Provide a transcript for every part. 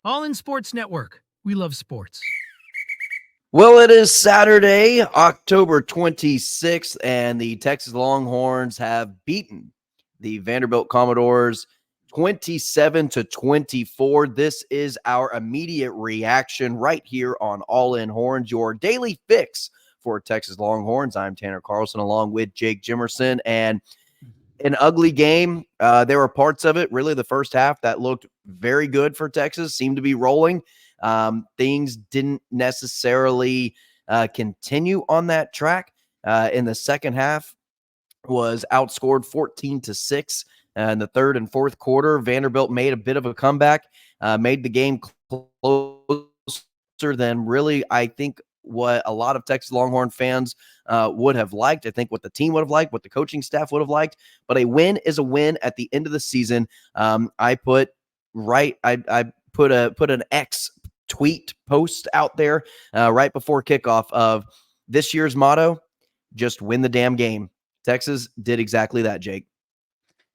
All in Sports Network. We love sports. Well, it is Saturday, October 26th, and the Texas Longhorns have beaten the Vanderbilt Commodores 27-24. This is our immediate reaction right here on All In Horns, your daily fix for Texas Longhorns. I'm Tanner Carlson along with Jake Jimerson, and an ugly game. There were parts of it, really the first half, that looked very good for Texas, seemed to be rolling. Things didn't necessarily continue on that track. In the second half, was outscored 14-6. In the third and fourth quarter, Vanderbilt made a bit of a comeback, made the game closer than really, I think, what a lot of Texas Longhorn fans would have liked. I think what the team would have liked, what the coaching staff would have liked. But a win is a win at the end of the season. I put an X tweet post out there right before kickoff of this year's motto: just win the damn game. Texas did exactly that, Jake.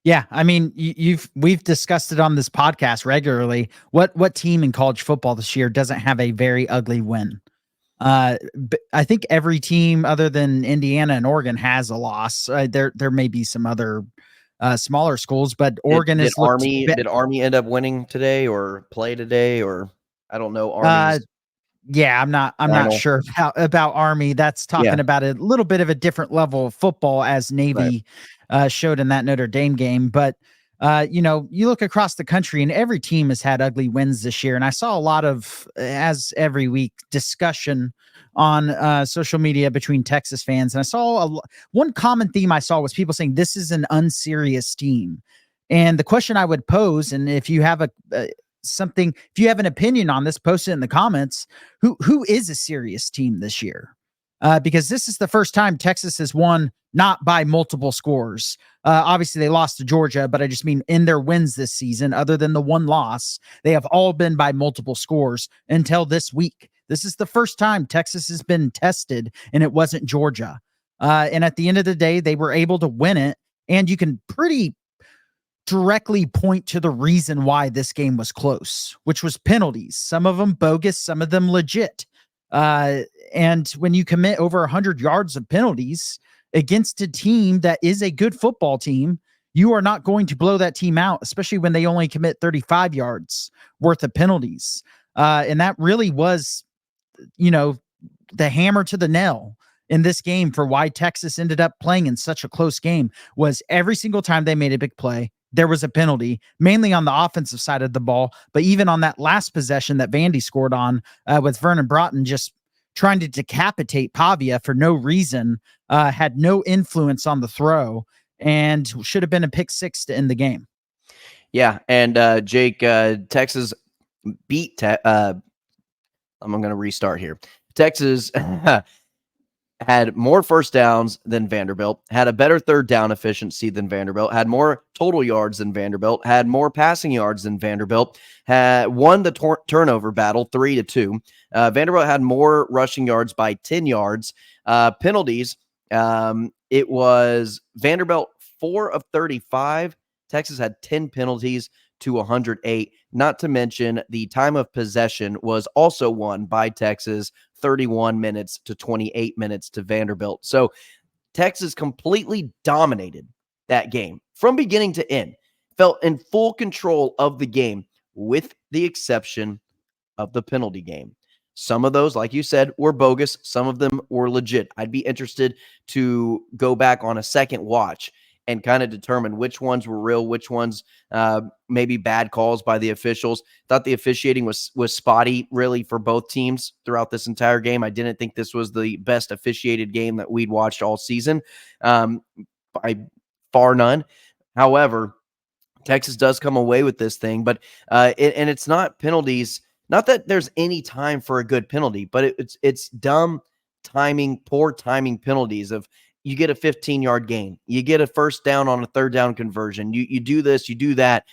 Yeah, I mean, we've discussed it on this podcast regularly. What team in college football this year doesn't have a very ugly win? I think every team other than Indiana and Oregon has a loss. There may be some other smaller schools, but Oregon did Army end up winning today or play today, or I don't know. Army's yeah, I'm not sure about Army. That's talking about a little bit of a different level of football, as Navy showed in that Notre Dame game. But you look across the country and every team has had ugly wins this year. And I saw a lot of, as every week, discussion on social media between Texas fans. And I saw one common theme I saw was people saying this is an unserious team. And the question I would pose, and if you have if you have an opinion on this, post it in the comments. Who is a serious team this year? Because this is the first time Texas has won not by multiple scores. Obviously, they lost to Georgia, but I just mean in their wins this season, other than the one loss, they have all been by multiple scores until this week. This is the first time Texas has been tested, and it wasn't Georgia. And at the end of the day, they were able to win it, and you can pretty directly point to the reason why this game was close, which was penalties. Some of them bogus, some of them legit. And when you commit over 100 yards of penalties against a team that is a good football team, you are not going to blow that team out, especially when they only commit 35 yards worth of penalties. And that really was, the hammer to the nail in this game for why Texas ended up playing in such a close game. Was every single time they made a big play, there was a penalty, mainly on the offensive side of the ball. But even on that last possession that Vandy scored on with Vernon Broughton just trying to decapitate Pavia for no reason, had no influence on the throw, and should have been a pick six to end the game. Yeah, and Jake, Texas beat I'm going to restart here. Texas had more first downs than Vanderbilt, had a better third down efficiency than Vanderbilt, had more total yards than Vanderbilt, had more passing yards than Vanderbilt, had won the turnover battle 3-2. Vanderbilt had more rushing yards by 10 yards. Penalties, it was Vanderbilt 4 of 35. Texas had 10 penalties to 108. Not to mention the time of possession was also won by Texas, 31 minutes to 28 minutes to Vanderbilt. So Texas completely dominated that game from beginning to end, felt in full control of the game with the exception of the penalty game. Some of those, like you said, were bogus. Some of them were legit. I'd be interested to go back on a second watch and kind of determine which ones were real, which ones maybe bad calls by the officials. Thought the officiating was spotty, really, for both teams throughout this entire game. I didn't think this was the best officiated game that we'd watched all season, by far none. However, Texas does come away with this thing, but and it's not penalties. Not that there's any time for a good penalty, but it's dumb timing, poor timing penalties of, you get a 15-yard gain, you get a first down on a third down conversion, you do this, you do that,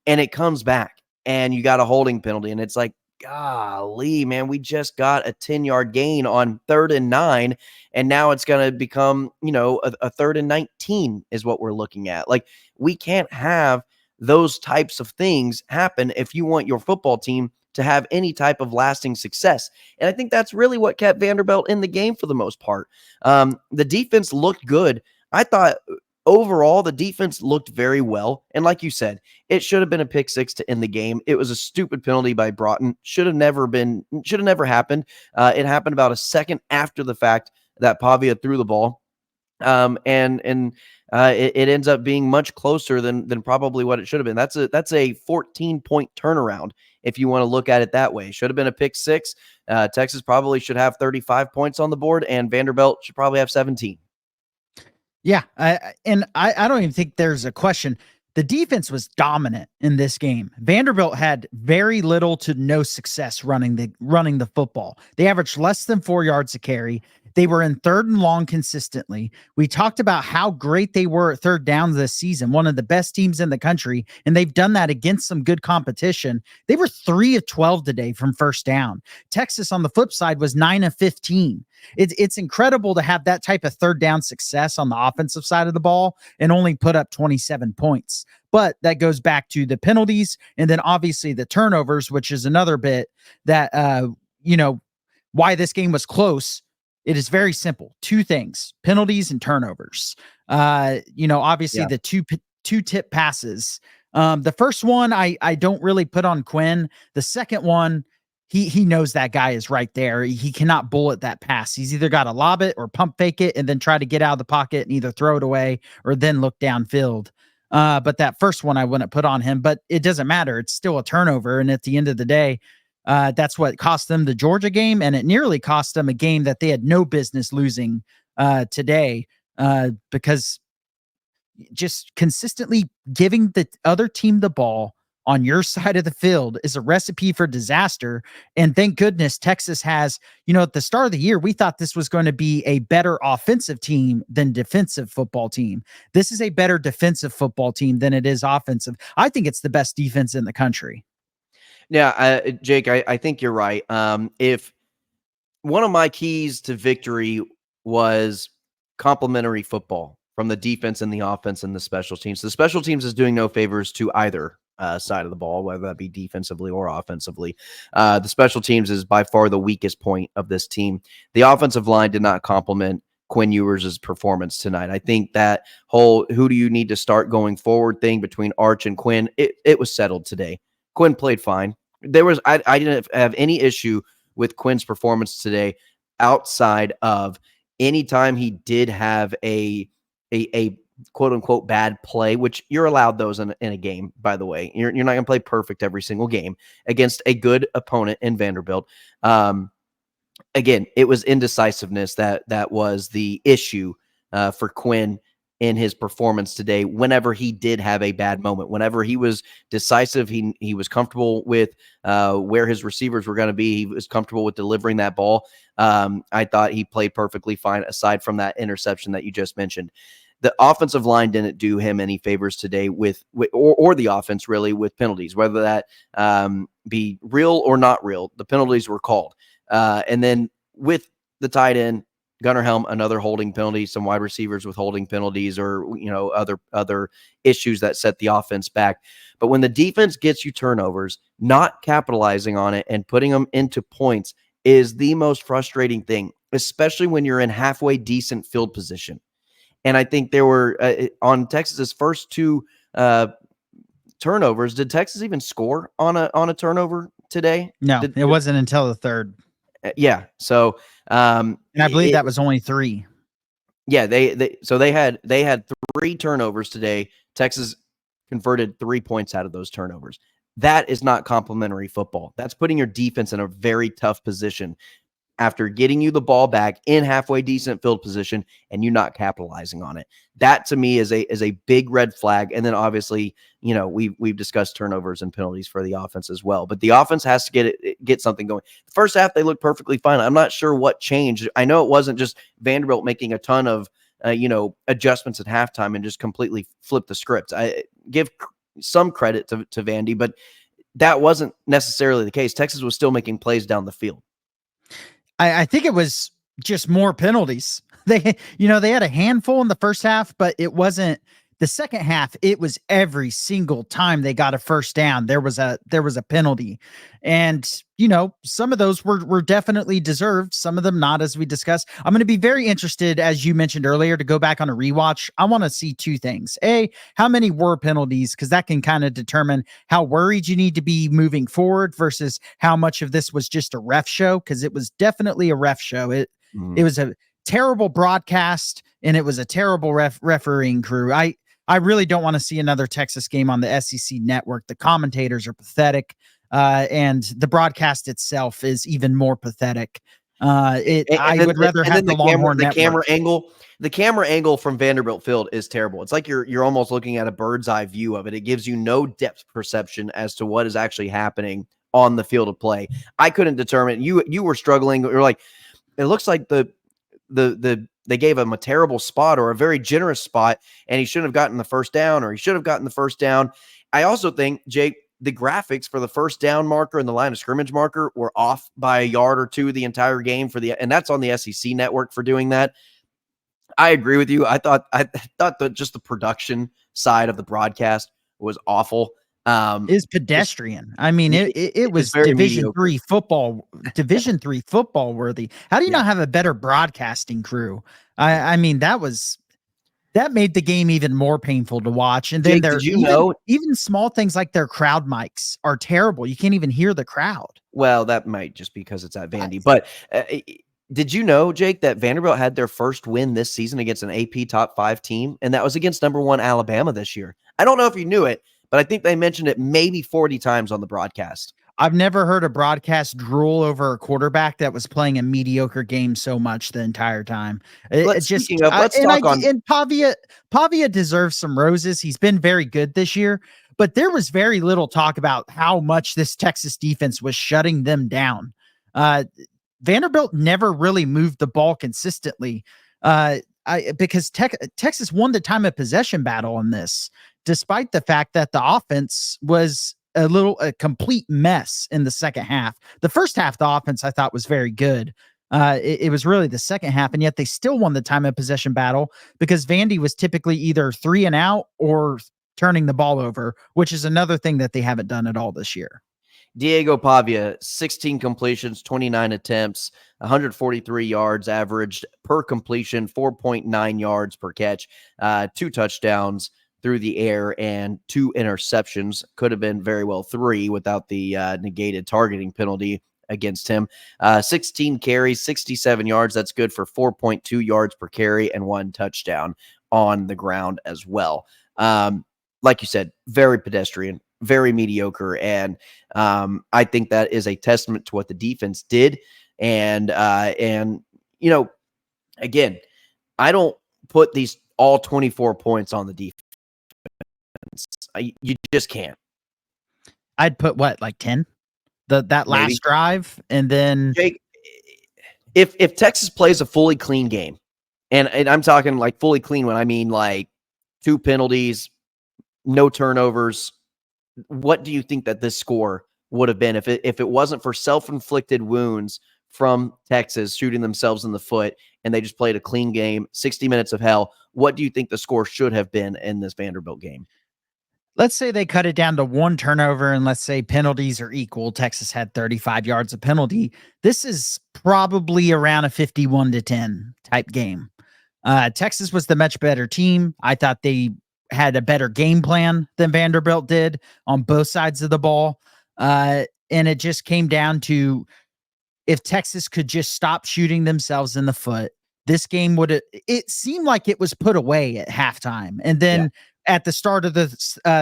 and it comes back, and you got a holding penalty, and it's like, golly, man, we just got a 10-yard gain on 3rd and 9, and now it's going to become, a 3rd and 19 is what we're looking at. Like, we can't have those types of things happen if you want your football team to have any type of lasting success. And I think that's really what kept Vanderbilt in the game for the most part. The defense looked good. I thought overall the defense looked very well. And like you said, it should have been a pick six to end the game. It was a stupid penalty by Broughton. Should have never happened. It happened about a second after the fact that Pavia threw the ball. It ends up being much closer than probably what it should have been. That's a 14-point turnaround if you want to look at it that way. Should have been a pick six. Texas probably should have 35 points on the board, and Vanderbilt should probably have 17. Yeah, I don't even think there's a question. The defense was dominant in this game. Vanderbilt had very little to no success running the football. They averaged less than 4 yards a carry. They were in third and long consistently. We talked about how great they were at third down this season, one of the best teams in the country, and they've done that against some good competition. They were 3 of 12 today from first down. Texas, on the flip side, was 9 of 15. It's incredible to have that type of third down success on the offensive side of the ball and only put up 27 points. But that goes back to the penalties and then obviously the turnovers, which is another bit that, why this game was close. It is very simple. 2 things: penalties and turnovers. Obviously the two tip passes. The first one I don't really put on Quinn. The second one, he knows that guy is right there. He cannot bullet that pass. He's either got to lob it or pump fake it and then try to get out of the pocket and either throw it away or then look downfield. But that first one I wouldn't put on him, but it doesn't matter. It's still a turnover. And at the end of the day, that's what cost them the Georgia game, and it nearly cost them a game that they had no business losing today, because just consistently giving the other team the ball on your side of the field is a recipe for disaster. And thank goodness Texas has, at the start of the year, we thought this was going to be a better offensive team than defensive football team. This is a better defensive football team than it is offensive. I think it's the best defense in the country. Yeah, Jake, I think you're right. If one of my keys to victory was complementary football from the defense and the offense and the special teams. The special teams is doing no favors to either side of the ball, whether that be defensively or offensively. The special teams is by far the weakest point of this team. The offensive line did not complement Quinn Ewers' performance tonight. I think that whole who do you need to start going forward thing between Arch and Quinn, it was settled today. Quinn played fine. I didn't have any issue with Quinn's performance today outside of any time he did have a quote unquote bad play, which you're allowed those in a game, by the way. You're not going to play perfect every single game against a good opponent in Vanderbilt. Again, it was indecisiveness that was the issue for Quinn in his performance today. Whenever he did have a bad moment, whenever he was decisive, he was comfortable with where his receivers were going to be. He was comfortable with delivering that ball. I thought he played perfectly fine aside from that interception that you just mentioned. The offensive line didn't do him any favors today with the offense really with penalties, whether that be real or not real. The penalties were called. And then with the tight end, Gunnar Helm, another holding penalty, some wide receivers with holding penalties or, other issues that set the offense back. But when the defense gets you turnovers, not capitalizing on it and putting them into points is the most frustrating thing, especially when you're in halfway decent field position. And I think there were on Texas's first 2 turnovers. Did Texas even score on a turnover today? No, it wasn't until the third. Yeah. So, and I believe that was only 3. Yeah. They had 3 turnovers today. Texas converted 3 points out of those turnovers. That is not complimentary football. That's putting your defense in a very tough position after getting you the ball back in halfway decent field position and you not capitalizing on it. That to me is a big red flag. And then obviously, we've discussed turnovers and penalties for the offense as well, but the offense has to get something going. The first half, they looked perfectly fine. I'm not sure what changed. I know it wasn't just Vanderbilt making a ton of, adjustments at halftime and just completely flip the script. I give some credit to Vandy, but that wasn't necessarily the case. Texas was still making plays down the field. I think it was just more penalties. They had a handful in the first half, but it wasn't The second half, it was every single time they got a first down, there was a penalty. And, some of those were definitely deserved, some of them not, as we discussed. I'm going to be very interested, as you mentioned earlier, to go back on a rewatch. I want to see two things. A, how many were penalties? Because that can kind of determine how worried you need to be moving forward versus how much of this was just a ref show, because it was definitely a ref show. It was a terrible broadcast, and it was a terrible refereeing crew. I really don't want to see another Texas game on the SEC network. The commentators are pathetic, and the broadcast itself is even more pathetic. I would rather have the Longhorn network. The camera angle from Vanderbilt Field is terrible. It's like you're almost looking at a bird's eye view of it. It gives you no depth perception as to what is actually happening on the field of play. I couldn't determine. You were struggling. You're like, it looks like they gave him a terrible spot or a very generous spot, and he shouldn't have gotten the first down, or he should have gotten the first down. I also think, Jake, the graphics for the first down marker and the line of scrimmage marker were off by a yard or two the entire game and that's on the SEC network for doing that. I agree with you. I thought that just the production side of the broadcast was awful. Is pedestrian. I mean, it was Division III football worthy. How do you not have a better broadcasting crew? I mean, that made the game even more painful to watch. And then even small things like their crowd mics are terrible. You can't even hear the crowd. Well, that might just because it's at Vandy. But did you know, Jake, that Vanderbilt had their first win this season against an AP top 5 team, and that was against number 1 Alabama this year? I don't know if you knew it, but I think they mentioned it maybe 40 times on the broadcast. I've never heard a broadcast drool over a quarterback that was playing a mediocre game so much the entire time. Pavia deserves some roses. He's been very good this year, but there was very little talk about how much this Texas defense was shutting them down. Vanderbilt never really moved the ball consistently because Texas won the time of possession battle in this, despite the fact that the offense was a complete mess in the second half. The first half, the offense I thought was very good. It was really the second half, and yet they still won the time of possession battle because Vandy was typically either 3 and out or turning the ball over, which is another thing that they haven't done at all this year. Diego Pavia, 16 completions, 29 attempts, 143 yards averaged per completion, 4.9 yards per catch, 2 touchdowns through the air, and 2 interceptions. Could have been very well 3 without the negated targeting penalty against him. 16 carries, 67 yards. That's good for 4.2 yards per carry and 1 touchdown on the ground as well. Like you said, very pedestrian, very mediocre. And I think that is a testament to what the defense did. And again, I don't put these all 24 points on the defense. You just can't. I'd put like 10, that last Maybe. drive. And then Jake, if Texas plays a fully clean game, and I'm talking like fully clean when I mean like 2 penalties, no turnovers, what do you think that this score would have been if it wasn't for self-inflicted wounds from Texas shooting themselves in the foot and they just played a clean game, 60 minutes of hell? What do you think the score should have been in this Vanderbilt game? Let's say they cut it down to 1 turnover, and let's say penalties are equal. Texas had 35 yards of penalty. This is probably around a 51-10 type game. Texas was the much better team. I thought they had a better game plan than Vanderbilt did on both sides of the ball. And it just came down to if Texas could just stop shooting themselves in the foot, this game it seemed like it was put away at halftime. And then at the start of the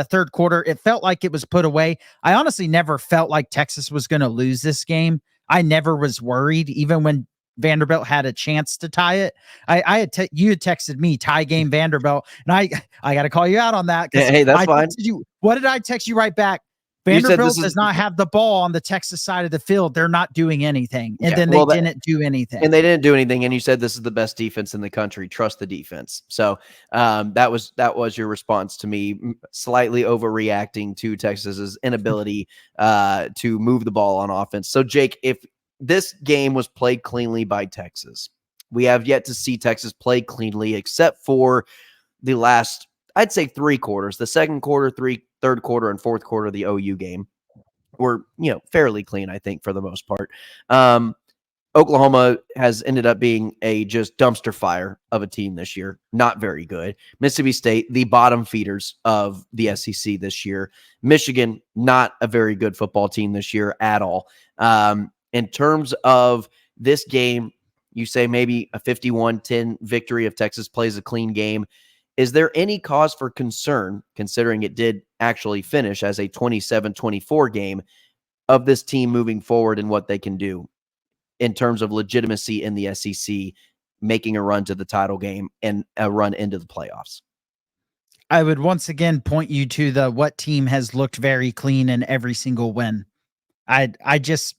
third quarter, it felt like it was put away. I honestly never felt like Texas was going to lose this game. I never was worried, even when Vanderbilt had a chance to tie it. You had texted me tie game Vanderbilt, and I got to call you out on that. Hey, that's fine. What did I text you right back? Vanderbilt does not have the ball on the Texas side of the field. They're not doing anything. And then they didn't do anything. And they didn't do anything. And you said this is the best defense in the country. Trust the defense. So that was your response to me slightly overreacting to Texas's inability to move the ball on offense. So, Jake, if this game was played cleanly by Texas, we have yet to see Texas play cleanly except for the last I'd say 3 quarters. The second quarter, third quarter, and fourth quarter of the OU game were, fairly clean, I think, for the most part. Oklahoma has ended up being a just dumpster fire of a team this year. Not very good. Mississippi State, the bottom feeders of the SEC this year. Michigan, not a very good football team this year at all. In terms of this game, you say maybe a 51-10 victory if Texas plays a clean game. Is there any cause for concern, considering it did actually finish as a 27-24 game, of this team moving forward and what they can do in terms of legitimacy in the SEC, making a run to the title game and a run into the playoffs? I would once again point you to what team has looked very clean in every single win. I just,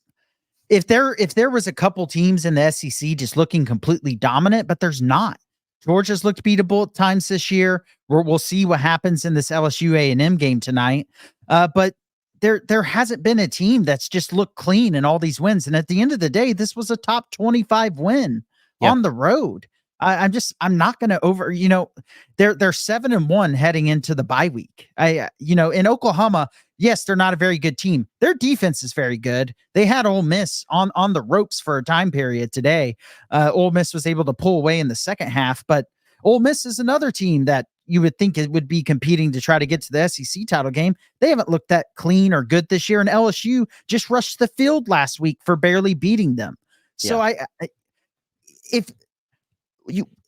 if there was a couple teams in the SEC just looking completely dominant, but there's not. Georgia's looked beatable at times this year. We'll see what happens in this LSU A&M game tonight. But there hasn't been a team that's just looked clean in all these wins. And at the end of the day, this was a top 25 win on the road. I'm not going to they're 7-1 heading into the bye week. In Oklahoma, yes, they're not a very good team. Their defense is very good. They had Ole Miss on the ropes for a time period today. Ole Miss was able to pull away in the second half, but Ole Miss is another team that you would think it would be competing to try to get to the SEC title game. They haven't looked that clean or good this year, and LSU just rushed the field last week for barely beating them. So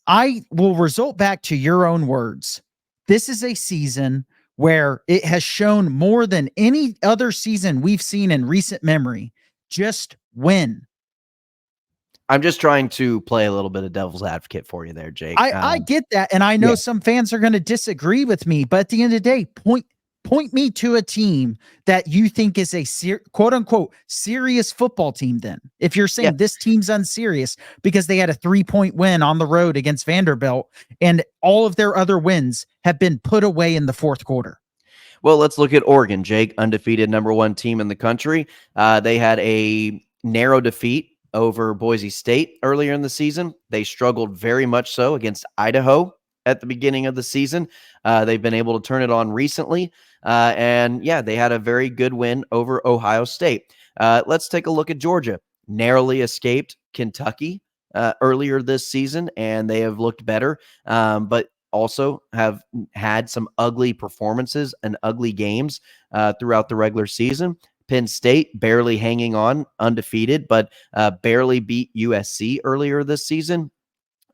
I will result back to your own words. This is a season where it has shown more than any other season we've seen in recent memory. Just win. I'm just trying to play a little bit of devil's advocate for you there, Jake. I get that, and I know some fans are going to disagree with me, but at the end of the day, point me to a team that you think is a quote unquote serious football team. Then, if you're saying this team's unserious because they had a 3-point win on the road against Vanderbilt, and all of their other wins have been put away in the fourth quarter. Well, let's look at Oregon, Jake, undefeated number 1 team in the country. They had a narrow defeat over Boise State earlier in the season. They struggled very much so against Idaho at the beginning of the season. They've been able to turn it on recently. They had a very good win over Ohio State. Let's take a look at Georgia. Narrowly escaped Kentucky earlier this season, and they have looked better, but also have had some ugly performances and ugly games throughout the regular season. Penn State barely hanging on, undefeated, but barely beat USC earlier this season.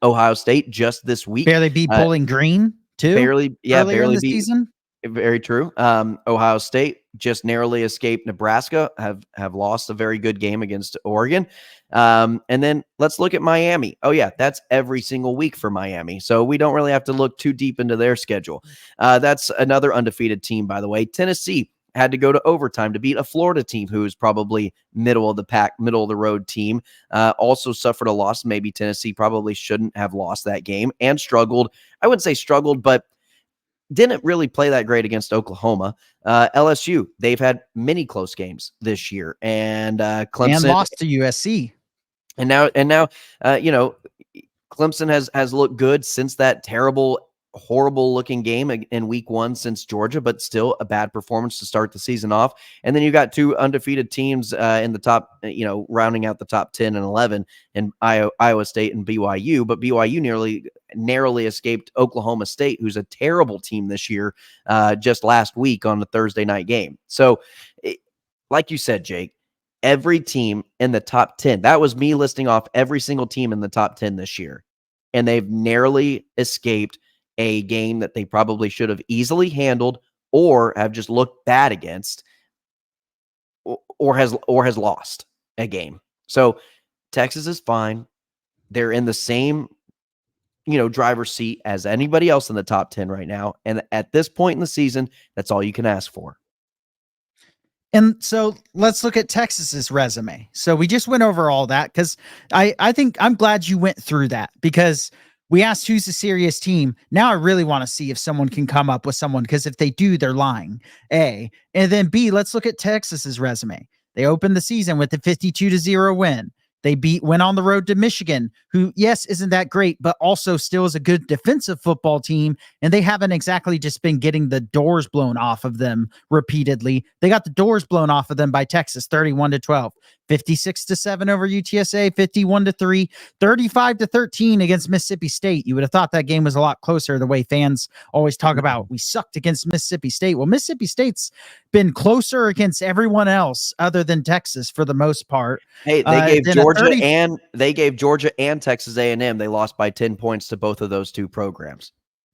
Ohio State just this week barely beat Bowling Green too. Barely beat. Season. Very true. Ohio State just narrowly escaped Nebraska. Have lost a very good game against Oregon. And then let's look at Miami. Oh yeah, that's every single week for Miami. So we don't really have to look too deep into their schedule. That's another undefeated team, by the way. Tennessee had to go to overtime to beat a Florida team who is probably middle of the pack, middle of the road team. Also suffered a loss. Maybe Tennessee probably shouldn't have lost that game and struggled. I wouldn't say struggled, but didn't really play that great against Oklahoma. LSU, they've had many close games this year, and Clemson and lost to USC. And now, Clemson has looked good since that terrible, horrible looking game in week 1 since Georgia, but still a bad performance to start the season off. And then you got 2 undefeated teams in the top, rounding out the top 10 and 11 in Iowa State and BYU, but BYU narrowly escaped Oklahoma State, who's a terrible team this year, just last week on the Thursday night game. So like you said, Jake, every team in the top 10, that was me listing off every single team in the top 10 this year, and they've narrowly escaped a game that they probably should have easily handled or have just looked bad against or has lost a game. So Texas is fine. They're in the same, driver's seat as anybody else in the top 10 right now. And at this point in the season, that's all you can ask for. And so let's look at Texas's resume. So we just went over all that because I think I'm glad you went through that, because we asked who's a serious team. Now I really want to see if someone can come up with someone, because if they do, they're lying. A. And then B, let's look at Texas's resume. They opened the season with a 52-0 win. They went on the road to Michigan, who, yes, isn't that great, but also still is a good defensive football team. And they haven't exactly just been getting the doors blown off of them repeatedly. They got the doors blown off of them by Texas, 31-12, 56-7 over UTSA, 51-3, 35-13 against Mississippi State. You would have thought that game was a lot closer, the way fans always talk about we sucked against Mississippi State. Well, Mississippi State's been closer against everyone else other than Texas for the most part. Hey, they gave Georgia and Texas A&M. They lost by 10 points to both of those two programs.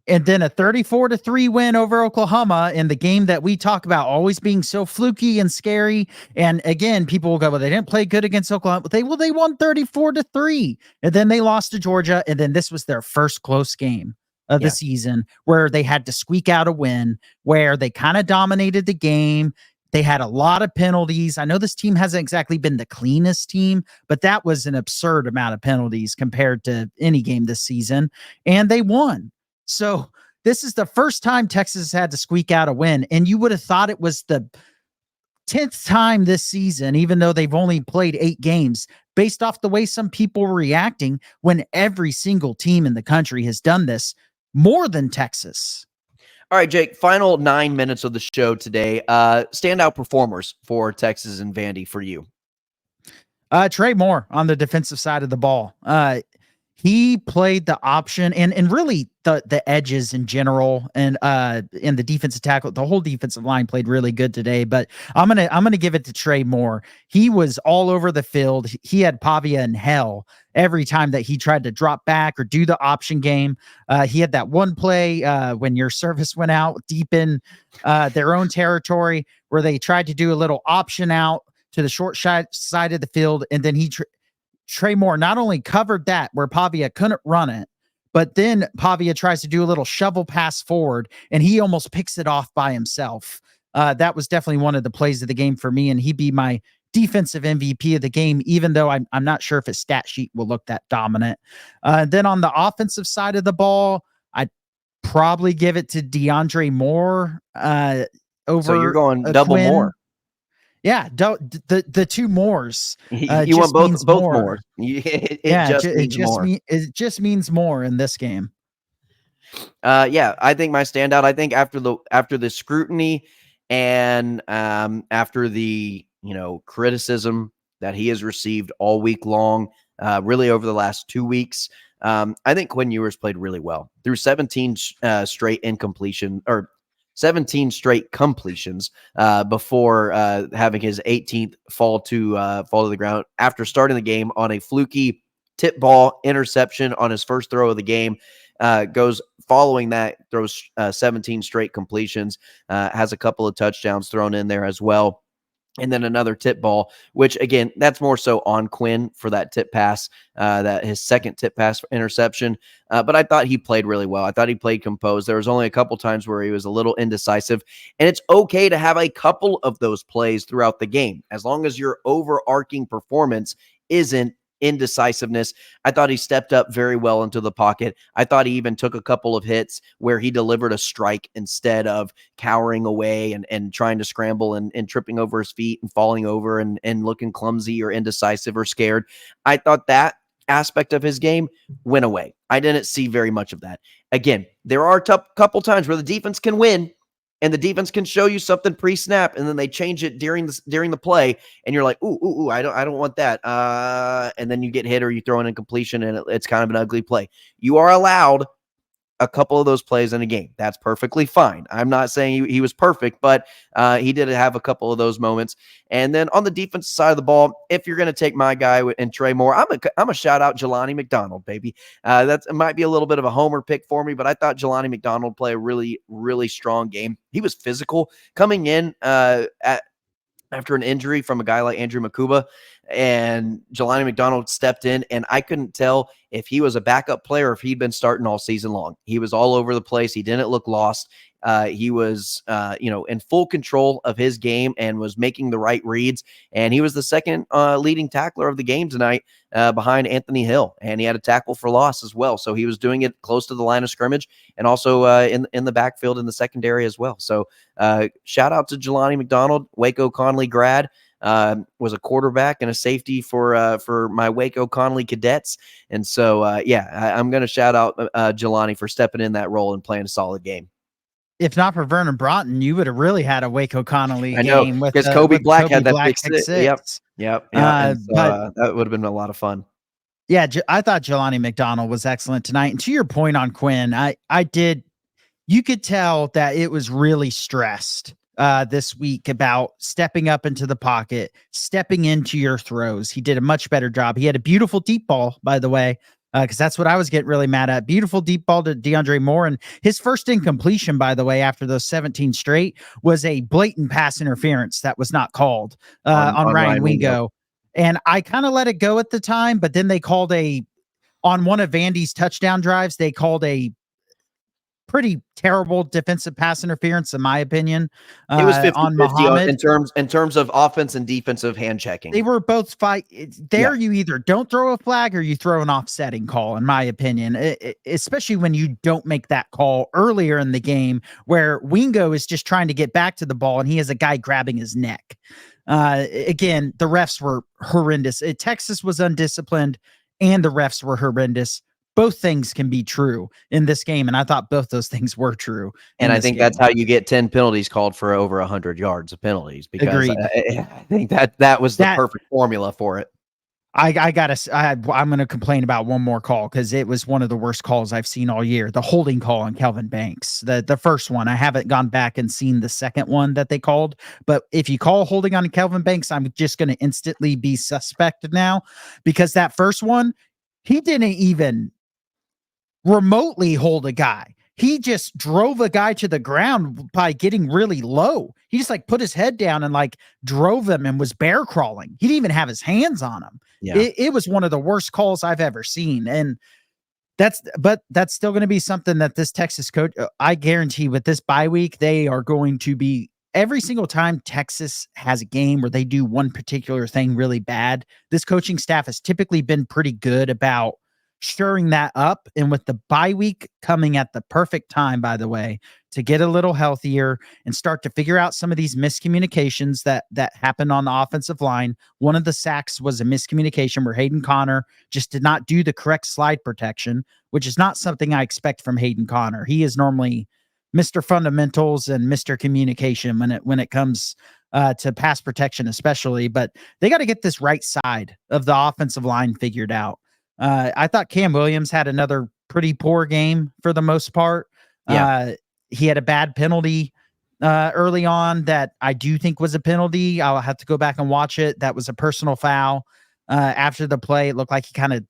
And then a 34-3 win over Oklahoma in the game that we talk about always being so fluky and scary. And again, people will go, well, they didn't play good against Oklahoma. They won 34-3. And then they lost to Georgia. And then this was their first close game of the season where they had to squeak out a win, where they kind of dominated the game. They had a lot of penalties. I know this team hasn't exactly been the cleanest team, but that was an absurd amount of penalties compared to any game this season. And they won. So this is the first time Texas had to squeak out a win. And you would have thought it was the 10th time this season, even though they've only played 8 games, based off the way some people were reacting, when every single team in the country has done this more than Texas. All right, Jake, final 9 minutes of the show today. Standout performers for Texas and Vandy for you. Trey Moore on the defensive side of the ball. He played the option and really the edges in general, and in the defensive tackle, the whole defensive line played really good today. But I'm gonna give it to Trey Moore. He was all over the field. He had Pavia in hell every time that he tried to drop back or do the option game. He had that one play when your service went out deep in their own territory where they tried to do a little option out to the short side of the field, and then Trey Moore not only covered that where Pavia couldn't run it, but then Pavia tries to do a little shovel pass forward, and he almost picks it off by himself. That was definitely one of the plays of the game for me, and he'd be my defensive MVP of the game, even though I'm not sure if his stat sheet will look that dominant. Then on the offensive side of the ball, I'd probably give it to DeAndre Moore. Over so you're going double Quinn. Moore. Yeah, the two Moores. You want both more. It just means more in this game. I think my standout. I think after the scrutiny and after the criticism that he has received all week long, really over the last 2 weeks, I think Quinn Ewers played really well through 17 straight incompletion or 17 straight completions before having his 18th fall to the ground after starting the game on a fluky tip ball interception on his first throw of the game. Goes following that, throws 17 straight completions, has a couple of touchdowns thrown in there as well. And then another tip ball, which again, that's more so on Quinn for that tip pass, that his second tip pass interception. But I thought he played really well. I thought he played composed. There was only a couple times where he was a little indecisive, and it's okay to have a couple of those plays throughout the game, as long as your overarching performance isn't indecisiveness. I thought he stepped up very well into the pocket. I thought he even took a couple of hits where he delivered a strike instead of cowering away and trying to scramble and tripping over his feet and falling over and looking clumsy or indecisive or scared. I thought that aspect of his game went away. I didn't see very much of that. Again, there are a couple times where the defense can win, and the defense can show you something pre-snap, and then they change it during the play, and you're like, ooh, I don't want that. And then you get hit or you throw an incompletion, and it's kind of an ugly play. You are allowed a couple of those plays in a game. That's perfectly fine. I'm not saying he was perfect, but he did have a couple of those moments. And then on the defensive side of the ball, if you're going to take my guy and Trey Moore, I'm a shout out Jelani McDonald, baby. It might be a little bit of a homer pick for me, but I thought Jelani McDonald played a really, really strong game. He was physical coming in after an injury from a guy like Andrew Makuba, and Jelani McDonald stepped in, and I couldn't tell if he was a backup player or if he'd been starting all season long. He was all over the place. He didn't look lost. He was, in full control of his game and was making the right reads. And he was the second leading tackler of the game tonight behind Anthony Hill. And he had a tackle for loss as well. So he was doing it close to the line of scrimmage and also in the backfield in the secondary as well. So shout out to Jelani McDonald, Waco Conley grad. was a quarterback and a safety for my Waco Connolly Cadets. And so, I'm going to shout out Jelani for stepping in that role and playing a solid game. If not for Vernon Broughton, you would have really had a Waco Connolly I know, game with because Kobe Black Kobe had that Black pick six. Yep. And so, but that would have been a lot of fun. Yeah, I thought Jelani McDonald was excellent tonight. And to your point on Quinn, you could tell that it was really stressed this week about stepping up into the pocket, stepping into your throws. He did a much better job. He had a beautiful deep ball, by the way, because that's what I was getting really mad at. Beautiful deep ball to DeAndre Moore. And his first incompletion, by the way, after those 17 straight, was a blatant pass interference that was not called on Ryan Wingo. And I kind of let it go at the time, but then they called on one of Vandy's touchdown drives, they called a pretty terrible defensive pass interference, in my opinion. It was 50-50 on Muhammad in terms of offense and defensive hand checking. They were both there. You either don't throw a flag or you throw an offsetting call, in my opinion, especially when you don't make that call earlier in the game where Wingo is just trying to get back to the ball and he has a guy grabbing his neck. Again, the refs were horrendous. Texas was undisciplined and the refs were horrendous. Both things can be true in this game, and I thought both those things were true. And I think that's how you get 10 penalties called for over 100 yards of penalties, because I think that was the perfect formula for it. I'm going to complain about one more call because it was one of the worst calls I've seen all year. The holding call on Kelvin Banks, the first one. I haven't gone back and seen the second one that they called, but if you call holding on Kelvin Banks, I'm just going to instantly be suspect now, because that first one, he didn't even remotely hold a guy. He just drove a guy to the ground by getting really low. He just put his head down and drove him and was bear crawling. He didn't even have his hands on him. Yeah. It was one of the worst calls I've ever seen. And that's still going to be something that this Texas coach, I guarantee with this bye week, they are going to be, every single time Texas has a game where they do one particular thing really bad, this coaching staff has typically been pretty good about shoring that up. And with the bye week coming at the perfect time, by the way, to get a little healthier and start to figure out some of these miscommunications that happened on the offensive line. One of the sacks was a miscommunication where Hayden Connor just did not do the correct slide protection, which is not something I expect from Hayden Connor. He is normally Mr. Fundamentals and Mr. Communication when it comes to pass protection, especially. But they got to get this right side of the offensive line figured out. I thought Cam Williams had another pretty poor game for the most part. Yeah. He had a bad penalty early on that I do think was a penalty. I'll have to go back and watch it. That was a personal foul. After the play, it looked like he kind of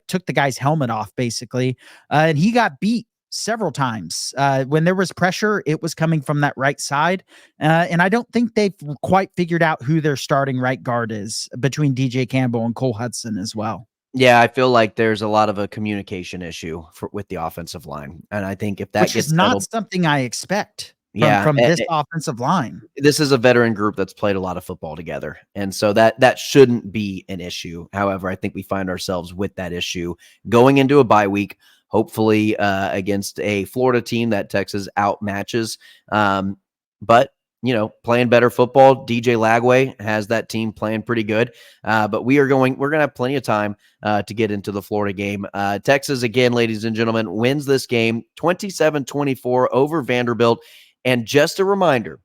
took the guy's helmet off, basically. And he got beat several times. When there was pressure, it was coming from that right side. And I don't think they've quite figured out who their starting right guard is between DJ Campbell and Cole Hudson as well. Yeah, I feel like there's a lot of a communication issue with the offensive line. And I think if that gets not something I expect from this offensive line. This is a veteran group that's played a lot of football together. And so that shouldn't be an issue. However, I think we find ourselves with that issue going into a bye week, hopefully against a Florida team that Texas outmatches. But playing better football. DJ Lagway has that team playing pretty good. But we're going to have plenty of time to get into the Florida game. Texas, again, ladies and gentlemen, wins this game 27-24 over Vanderbilt. And just a reminder,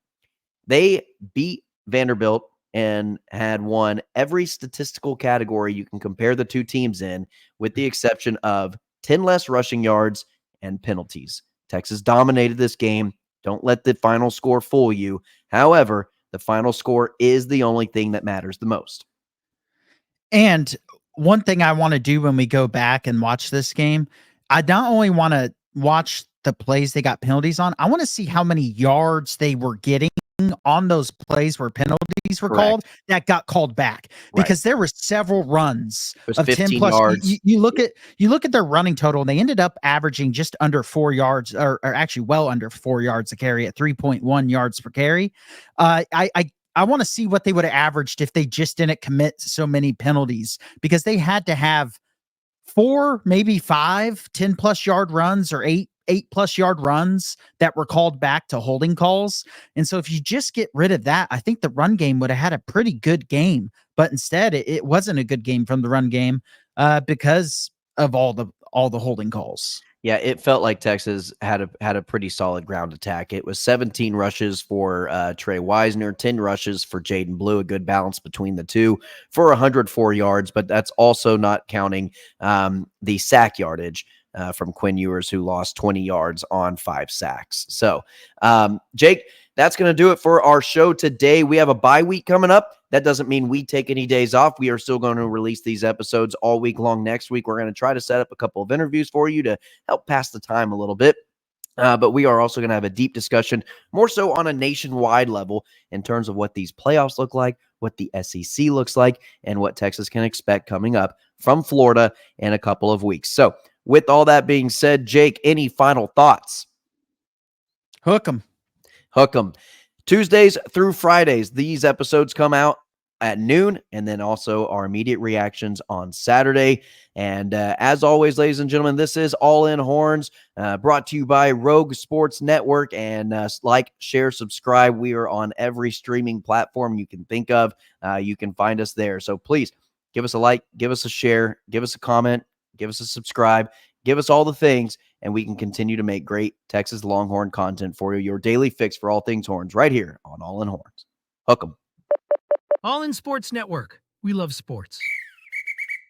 they beat Vanderbilt and had won every statistical category you can compare the two teams in, with the exception of 10 less rushing yards and penalties. Texas dominated this game. Don't let the final score fool you. However, the final score is the only thing that matters the most. And one thing I want to do when we go back and watch this game, I not only want to watch the plays they got penalties on, I want to see how many yards they were getting on those plays where penalties were called that got called back, because there were several runs of 10 plus yards. You look at their running total, and they ended up averaging just under 4 yards, or actually well under 4 yards a carry at 3.1 yards per carry. I want to see what they would have averaged if they just didn't commit so many penalties, because they had to have 4, maybe 5, 10 plus yard runs, or 8 8+ yard runs that were called back to holding calls. And so if you just get rid of that, I think the run game would have had a pretty good game. But instead, it wasn't a good game from the run game because of all the holding calls. Yeah, it felt like Texas had a pretty solid ground attack. It was 17 rushes for Trey Wisner, 10 rushes for Jaden Blue, a good balance between the two for 104 yards, but that's also not counting the sack yardage from Quinn Ewers, who lost 20 yards on 5 sacks. So, Jake, that's going to do it for our show today. We have a bye week coming up. That doesn't mean we take any days off. We are still going to release these episodes all week long next week. We're going to try to set up a couple of interviews for you to help pass the time a little bit. But we are also going to have a deep discussion, more so on a nationwide level, in terms of what these playoffs look like, what the SEC looks like, and what Texas can expect coming up from Florida in a couple of weeks. So with all that being said, Jake, any final thoughts? Hook 'em. Hook 'em. Tuesdays through Fridays, these episodes come out at noon, and then also our immediate reactions on Saturday. And as always, ladies and gentlemen, this is All In Horns, brought to you by Rogue Sports Network. And like, share, subscribe. We are on every streaming platform you can think of. You can find us there. So please give us a like, give us a share, give us a comment, give us a subscribe, give us all the things, and we can continue to make great Texas Longhorn content for you. Your daily fix for all things Horns right here on All In Horns. Hook 'em. All in Sports Network. We love sports.